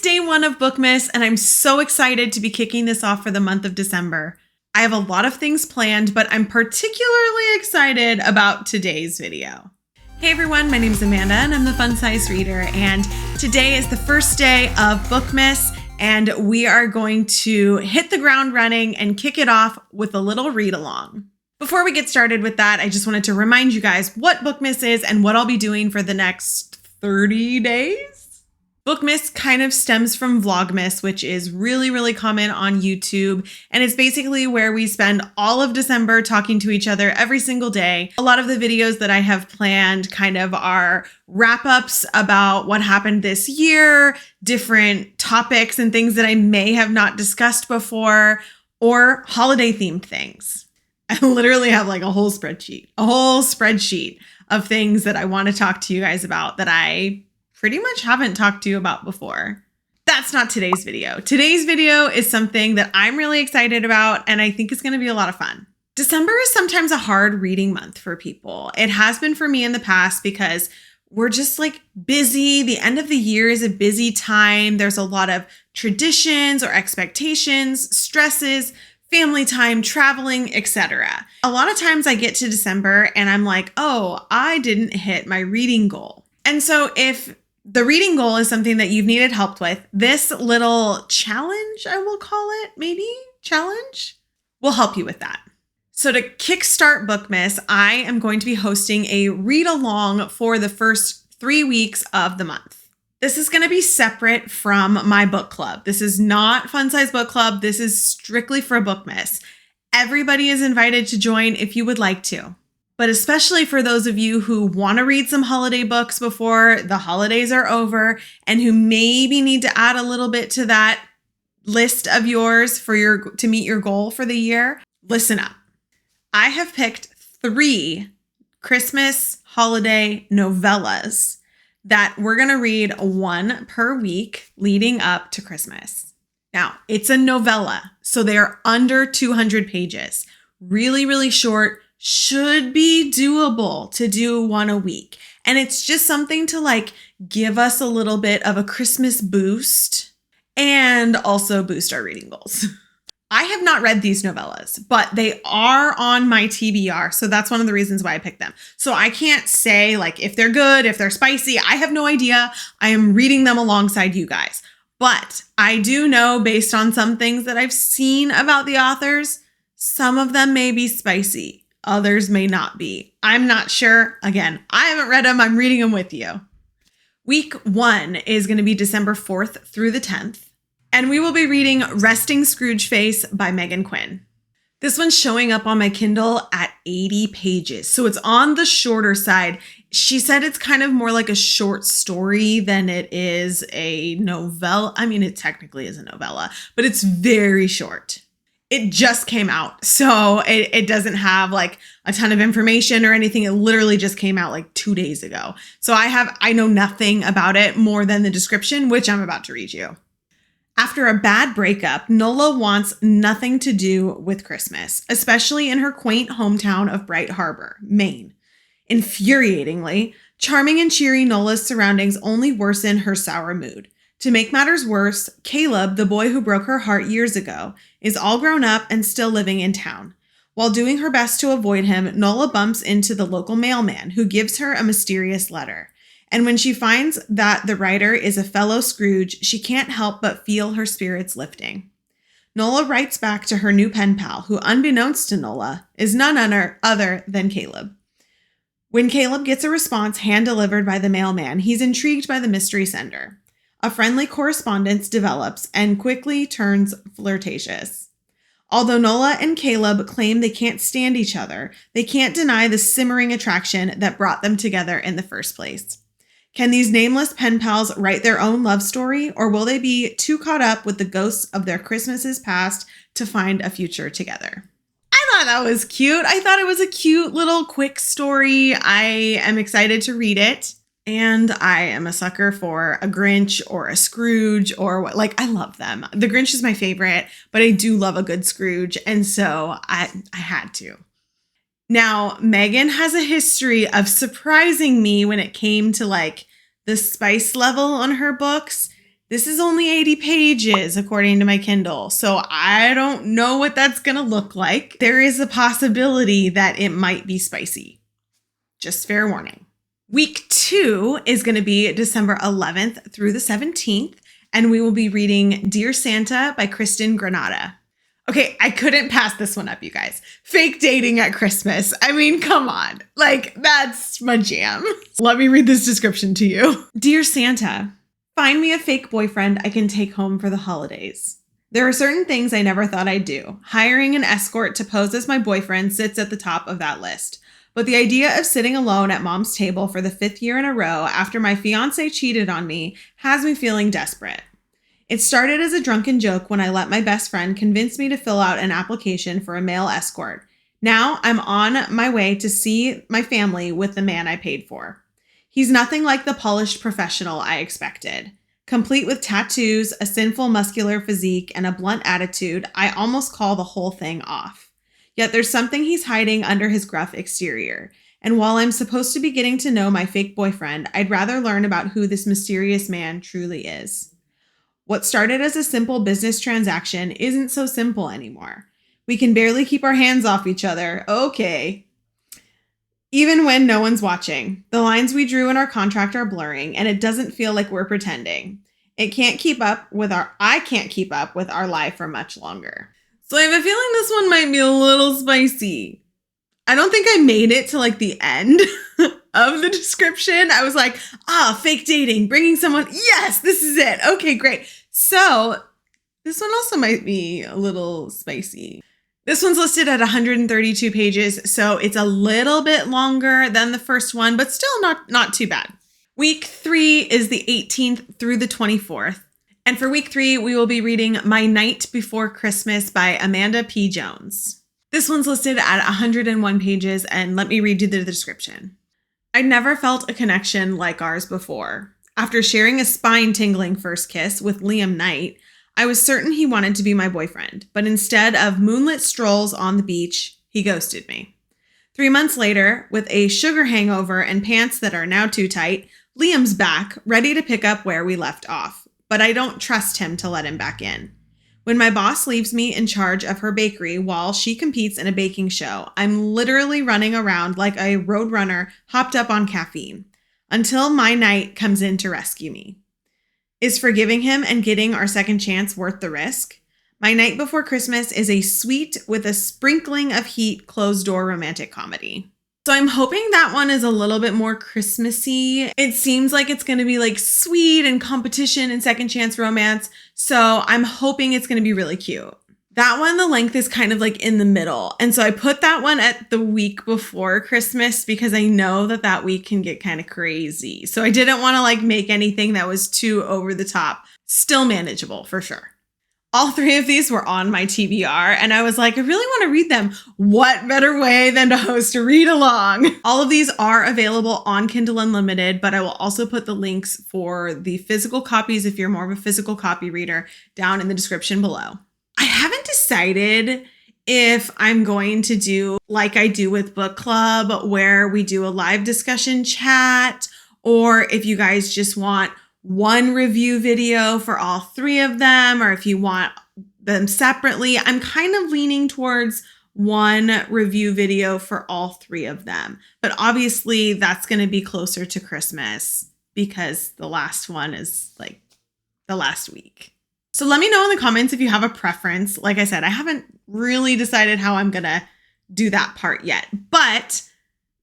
day one of Bookmas, and I'm so excited to be kicking this off for the month of December. I have a lot of things planned, but I'm particularly excited about today's video. Hey everyone, my name is Amanda and I'm the Fun Size Reader, and today is the first day of Bookmas, and we are going to hit the ground running and kick it off with a little read along. Before we get started with that, I just wanted to remind you guys what Bookmas is and what I'll be doing for the next 30 days. Bookmas kind of stems from Vlogmas, which is really common on YouTube. And it's basically where we spend all of December talking to each other every single day. A lot of the videos that I have planned kind of are wrap-ups about what happened this year, different topics and things that I may have not discussed before, or holiday-themed things. I literally have like a whole spreadsheet of things that I want to talk to you guys about that I pretty much haven't talked to you about before. That's not today's video. Today's video is something that I'm really excited about, and I think it's going to be a lot of fun. December is sometimes a hard reading month for people. It has been for me in the past because we're just like busy. The end of the year is a busy time. There's a lot of traditions or expectations, stresses, family time, traveling, etc. A lot of times I get to December and I'm like, oh, I didn't hit my reading goal. And so if the reading goal is something that you've needed help with, this little challenge, I will call it, challenge, will help you with that. So to kickstart Bookmas, I am going to be hosting a read along for the first 3 weeks of the month. This is going to be separate from my book club. This is not Fun Size Book Club. This is strictly for Bookmas. Everybody is invited to join if you would like to. But especially for those of you who want to read some holiday books before the holidays are over and who maybe need to add a little bit to that list of yours to meet your goal for the year, listen up. I have picked 3 Christmas holiday novellas that we're going to read 1 per week leading up to Christmas. Now, it's a novella, so they are under 200 pages. Really short. Should be doable to do 1 a week. And it's just something to like give us a little bit of a Christmas boost and also boost our reading goals. I have not read these novellas, but they are on my TBR. So that's one of the reasons why I picked them. So I can't say like if they're good, if they're spicy. I have no idea. I am reading them alongside you guys. But I do know based on some things that I've seen about the authors, some of them may be spicy. Others may not be. I'm not sure. Again, I haven't read them. I'm reading them with you. Week 1 is going to be December 4th through the 10th. And we will be reading Resting Scrooge Face by Megan Quinn. This one's showing up on my Kindle at 80 pages. So it's on the shorter side. She said it's kind of more like a short story than it is a novella. I mean, it technically is a novella, but it's very short. It just came out, so it doesn't have like a ton of information or anything. It literally just came out like 2 days ago. So I know nothing about it more than the description, which I'm about to read you. After a bad breakup, Nola wants nothing to do with Christmas, especially in her quaint hometown of Bright Harbor, Maine. Infuriatingly, charming and cheery Nola's surroundings only worsen her sour mood. To make matters worse, Caleb, the boy who broke her heart years ago, is all grown up and still living in town. While doing her best to avoid him, Nola bumps into the local mailman who gives her a mysterious letter. And when she finds that the writer is a fellow Scrooge, she can't help but feel her spirits lifting. Nola writes back to her new pen pal, who, unbeknownst to Nola, is none other than Caleb. When Caleb gets a response hand-delivered by the mailman, he's intrigued by the mystery sender. A friendly correspondence develops and quickly turns flirtatious. Although Nola and Caleb claim they can't stand each other, they can't deny the simmering attraction that brought them together in the first place. Can these nameless pen pals write their own love story, or will they be too caught up with the ghosts of their Christmases past to find a future together? I thought that was cute. I thought it was a cute little quick story. I am excited to read it. And I am a sucker for a Grinch or a Scrooge or what, like, I love them. The Grinch is my favorite, but I do love a good Scrooge. And so I had to. Now, Megan has a history of surprising me when it came to like the spice level on her books. This is only 80 pages according to my Kindle, so I don't know what that's going to look like. There is a possibility that it might be spicy. Just fair warning. Week 2 is going to be December 11th through the 17th, and we will be reading Dear Santa by Kristen Granada. Okay, I couldn't pass this one up, you guys. Fake dating at Christmas. I mean, come on. Like, that's my jam. Let me read this description to you. Dear Santa, find me a fake boyfriend I can take home for the holidays. There are certain things I never thought I'd do. Hiring an escort to pose as my boyfriend sits at the top of that list. But the idea of sitting alone at mom's table for the 5th year in a row after my fiance cheated on me has me feeling desperate. It started as a drunken joke when I let my best friend convince me to fill out an application for a male escort. Now I'm on my way to see my family with the man I paid for. He's nothing like the polished professional I expected. Complete with tattoos, a sinful muscular physique, and a blunt attitude, I almost call the whole thing off. Yet there's something he's hiding under his gruff exterior. And while I'm supposed to be getting to know my fake boyfriend, I'd rather learn about who this mysterious man truly is. What started as a simple business transaction isn't so simple anymore. We can barely keep our hands off each other. Okay. Even when no one's watching, the lines we drew in our contract are blurring, and it doesn't feel like we're pretending. I can't keep up with our life for much longer. So I have a feeling this one might be a little spicy. I don't think I made it to like the end of the description. I was like, fake dating, bringing someone. Yes, this is it. Okay, great. So this one also might be a little spicy. This one's listed at 132 pages, so it's a little bit longer than the first one, but still not too bad. Week 3 is the 18th through the 24th. And for week 3, we will be reading My Night Before Christmas by Amanda P. Jones. This one's listed at 101 pages, and let me read you the description. I'd never felt a connection like ours before. After sharing a spine-tingling first kiss with Liam Knight, I was certain he wanted to be my boyfriend, but instead of moonlit strolls on the beach, he ghosted me. 3 months later, with a sugar hangover and pants that are now too tight, Liam's back, ready to pick up where we left off. But I don't trust him to let him back in. When my boss leaves me in charge of her bakery while she competes in a baking show, I'm literally running around like a road runner hopped up on caffeine until my night comes in to rescue me. Is forgiving him and getting our second chance worth the risk? My Night Before Christmas is a sweet with a sprinkling of heat closed-door romantic comedy. So I'm hoping that one is a little bit more Christmassy. It seems like it's going to be like sweet and competition and second chance romance. So I'm hoping it's going to be really cute. That one, the length is kind of like in the middle. And so I put that one at the week before Christmas because I know that week can get kind of crazy. So I didn't want to like make anything that was too over the top. Still manageable for sure. All 3 of these were on my TBR, and I was like, I really want to read them. What better way than to host a read along? All of these are available on Kindle Unlimited, but I will also put the links for the physical copies if you're more of a physical copy reader down in the description below. I haven't decided if I'm going to do like I do with Book Club, where we do a live discussion chat, or if you guys just want one review video for all 3 of them, or if you want them separately. I'm kind of leaning towards one review video for all 3 of them. But obviously that's going to be closer to Christmas because the last one is like the last week. So let me know in the comments if you have a preference. Like I said, I haven't really decided how I'm going to do that part yet, but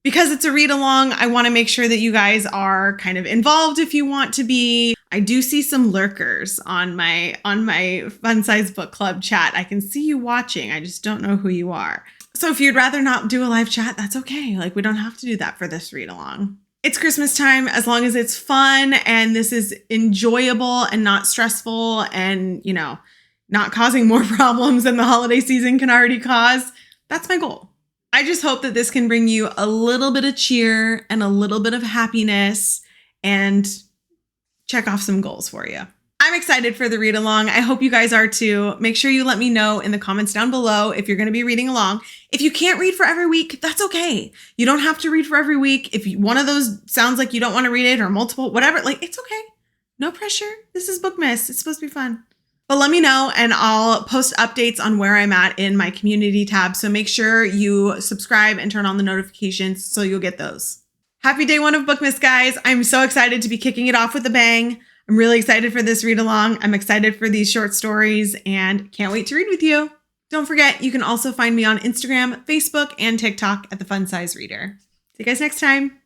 because it's a read along, I want to make sure that you guys are kind of involved if you want to be. I do see some lurkers on my Fun Size Book Club chat. I can see you watching. I just don't know who you are. So if you'd rather not do a live chat, that's okay. Like, we don't have to do that for this read along. It's Christmas time, as long as it's fun and this is enjoyable and not stressful and, not causing more problems than the holiday season can already cause. That's my goal. I just hope that this can bring you a little bit of cheer and a little bit of happiness and check off some goals for you. I'm excited for the read along. I hope you guys are too. Make sure you let me know in the comments down below if you're going to be reading along. If you can't read for every week, that's okay. You don't have to read for every week. If one of those sounds like you don't want to read it or multiple, whatever, like it's okay. No pressure. This is Bookmas. It's supposed to be fun. But let me know and I'll post updates on where I'm at in my community tab. So make sure you subscribe and turn on the notifications so you'll get those. Happy day one of Bookmas, guys. I'm so excited to be kicking it off with a bang. I'm really excited for this read along. I'm excited for these short stories and can't wait to read with you. Don't forget, you can also find me on Instagram, Facebook, and TikTok at The Fun Size Reader. See you guys next time.